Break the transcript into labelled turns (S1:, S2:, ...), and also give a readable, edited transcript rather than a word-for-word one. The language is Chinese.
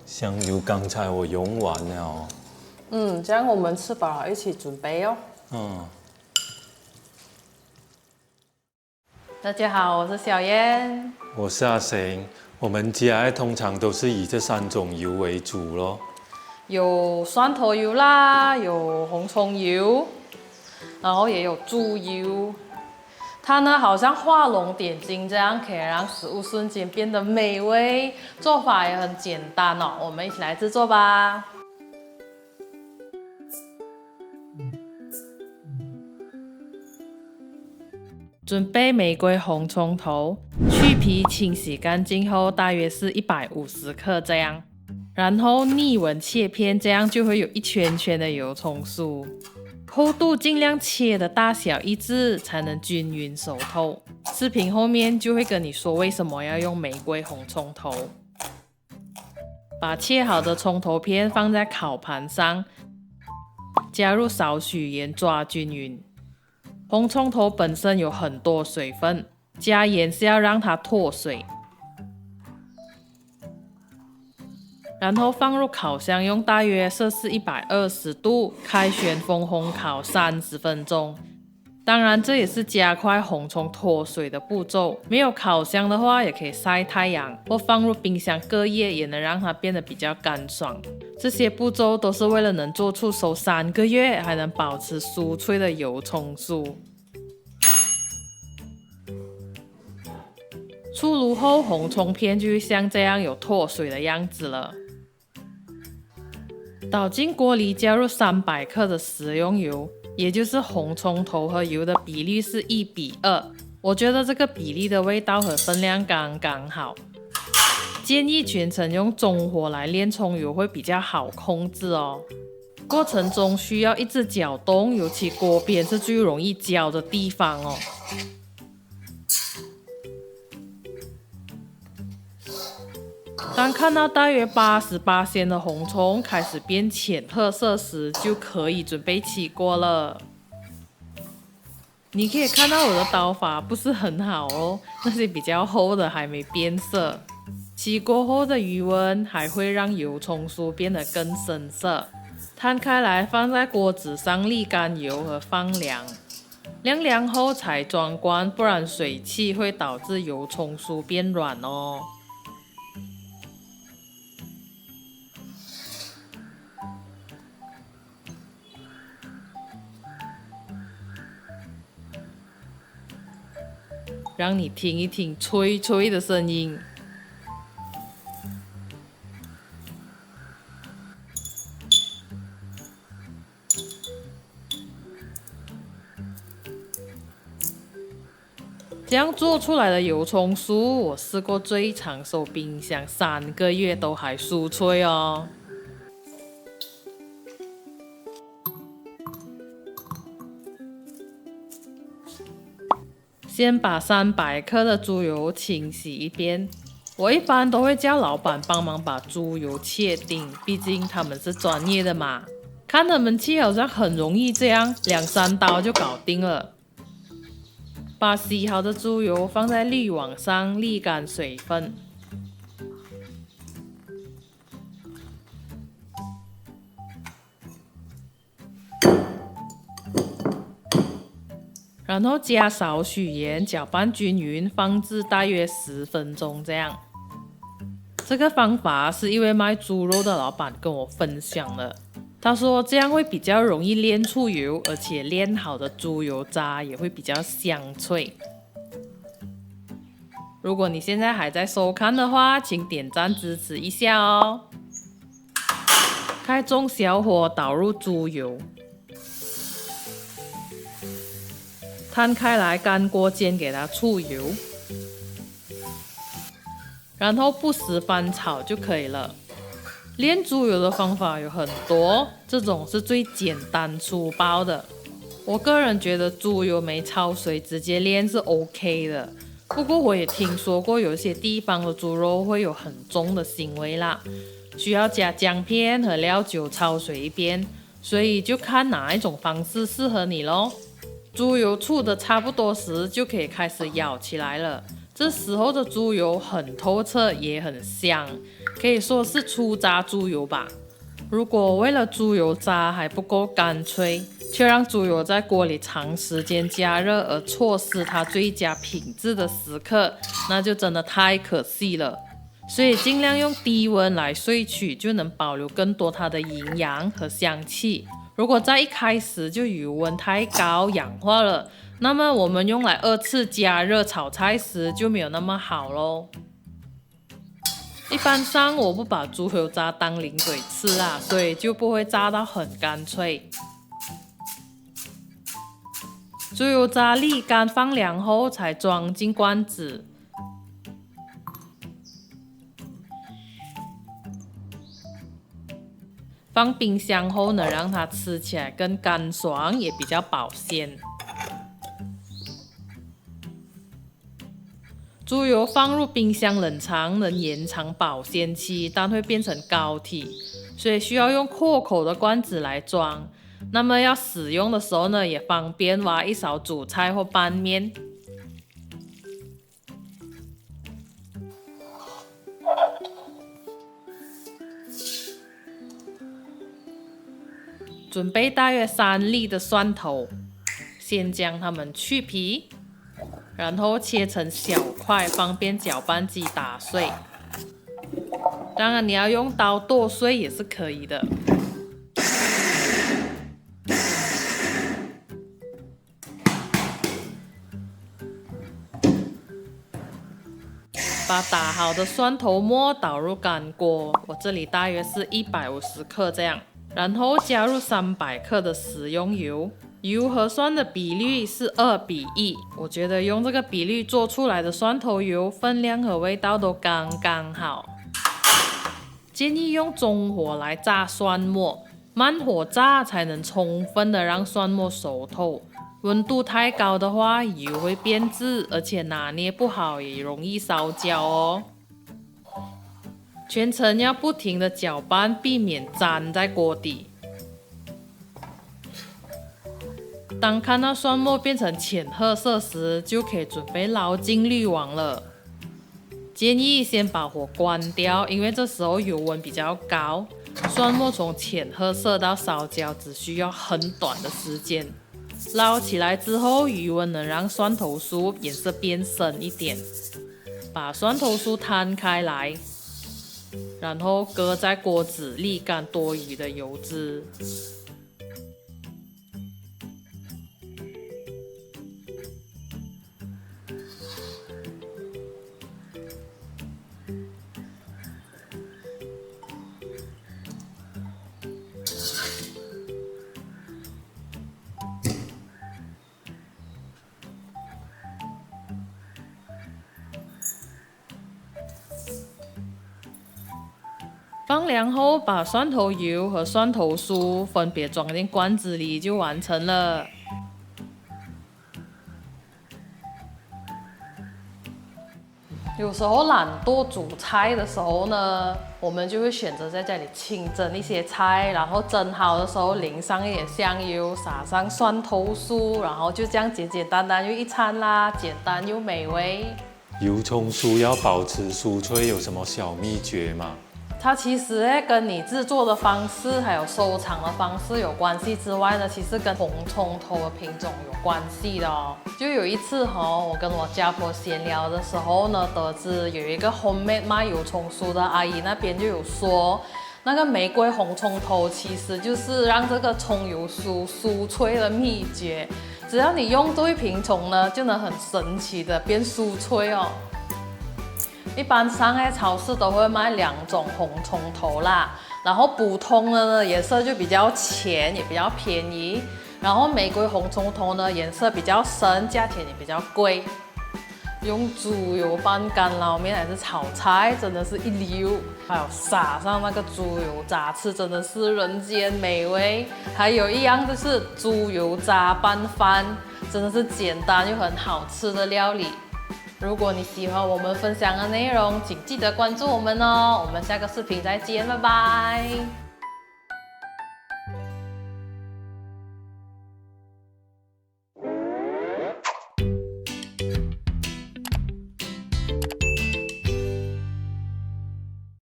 S1: 香油刚才我用完了。
S2: 这样我们吃饱了一起准备哦。大家好，我是小燕，
S1: 我是阿成。我们家通常都是以这3种油为主咯。
S2: 有蒜头油啦，有红葱油，然后也有猪油。它呢好像画龙点睛，这样可以让食物瞬间变得美味。做法也很简单哦，我们一起来制作吧。准备玫瑰红葱头，去皮清洗干净后，大约是150克这样。然后逆纹切片，这样就会有一圈圈的油葱酥。厚度尽量切的大小一致，才能均匀熟透。视频后面就会跟你说为什么要用玫瑰红葱头。把切好的葱头片放在烤盘上，加入少许盐抓均匀。红葱头本身有很多水分，加盐是要让它脱水。然后放入烤箱，用大约摄氏120度开旋风烘烤30分钟。当然，这也是加快红葱脱水的步骤。没有烤箱的话，也可以晒太阳或放入冰箱隔夜，也能让它变得比较干爽。这些步骤都是为了能做出熟3个月还能保持酥脆的油葱酥。出炉后，红葱片就会像这样有脱水的样子了。倒进锅里，加入300克的食用油，也就是红葱头和油的比例是1:2。我觉得这个比例的味道和分量刚刚好。建议全程用中火来炼葱油会比较好控制哦。过程中需要一直搅动，尤其锅边是最容易焦的地方哦。当看到大约88%的红葱开始变浅褐色时，就可以准备起锅了。你可以看到我的刀法不是很好哦，那些比较厚的还没变色。起锅后的余温还会让油葱酥变得更深色。摊开来放在锅子上沥干油和放凉，晾凉后才装罐，不然水汽会导致油葱酥变软哦。让你听一听脆脆的声音。这样做出来的油葱酥，我试过最长收冰箱3个月都还酥脆哦。先把300克的猪油清洗一遍，我一般都会叫老板帮忙把猪油切丁，毕竟他们是专业的嘛。看他们切好像很容易，这样2-3刀就搞定了。把洗好的猪油放在滤网上沥干水分。然后加少许盐，搅拌均匀，放置大约10分钟这样。这个方法是一位卖猪肉的老板跟我分享的，他说这样会比较容易炼出油，而且炼好的猪油渣也会比较香脆。如果你现在还在收看的话，请点赞支持一下哦。开中小火倒入猪油。摊开来，干锅煎给它出油，然后不时翻炒就可以了。炼猪油的方法有很多，这种是最简单粗暴的。我个人觉得猪油没焯水直接炼是 OK 的，不过我也听说过有一些地方的猪肉会有很重的腥味啦，需要加姜片和料酒焯水一遍，所以就看哪一种方式适合你咯。猪油出的差不多时就可以开始舀起来了，这时候的猪油很透彻也很香，可以说是初榨猪油吧。如果为了猪油渣还不够干脆，却让猪油在锅里长时间加热而错失它最佳品质的时刻，那就真的太可惜了。所以尽量用低温来萃取，就能保留更多它的营养和香气。如果在一开始就油温太高氧化了，那么我们用来二次加热炒菜时就没有那么好咯。一般上我不把猪油渣当零嘴吃啦，所以就不会炸到很干脆。猪油渣沥干放凉后才装进罐子。放冰箱后能让它吃起来更干爽，也比较保鲜。猪油放入冰箱冷藏能延长保鲜期，但会变成膏体，所以需要用阔口的罐子来装。那么要使用的时候呢，也方便挖一勺煮菜或拌面。准备大约3粒的蒜头，先将它们去皮，然后切成小块，方便搅拌机打碎。当然你要用刀剁碎也是可以的。把打好的蒜头末倒入干锅，我这里大约是150克这样。然后加入300克的食用油，油和蒜的比例是2:1，我觉得用这个比例做出来的蒜头油分量和味道都刚刚好。建议用中火来炸蒜末，慢火炸才能充分的让蒜末熟透。温度太高的话，油会变质，而且拿捏不好也容易烧焦哦。全程要不停的搅拌，避免粘在锅底。当看到蒜末变成浅褐色时，就可以准备捞进滤网了。建议先把火关掉，因为这时候油温比较高，蒜末从浅褐色到烧焦只需要很短的时间。捞起来之后，余温能让蒜头酥颜色变深一点。把蒜头酥摊开来，然后搁在锅子沥干多余的油脂。放凉后，把蒜头油和蒜头酥分别装进罐子里就完成了。有时候懒惰煮菜的时候呢，我们就会选择在家里清蒸一些菜，然后蒸好的时候淋上一点香油，撒上蒜头酥，然后就这样简简单单就一餐啦，简单又美味。
S1: 油葱酥要保持酥脆，有什么小秘诀吗？
S2: 它其实跟你制作的方式还有收藏的方式有关系之外呢，其实跟红葱头的品种有关系的哦。就有一次我跟我家婆闲聊的时候呢，得知有一个 homemade 卖油葱酥的阿姨那边就有说，那个玫瑰红葱头其实就是让这个葱油酥酥脆的秘诀。只要你用对品种呢，就能很神奇的变酥脆哦。一般上超市都会卖2种红葱头啦，然后普通的呢颜色就比较浅，也比较便宜。然后玫瑰红葱头呢颜色比较深，价钱也比较贵。用猪油拌干捞面还是炒菜，真的是一流。还有撒上那个猪油渣吃，真的是人间美味。还有一样就是猪油渣拌饭，真的是简单又很好吃的料理。如果你喜欢我们分享的内容，请记得关注我们哦。我们下个视频再见，拜拜。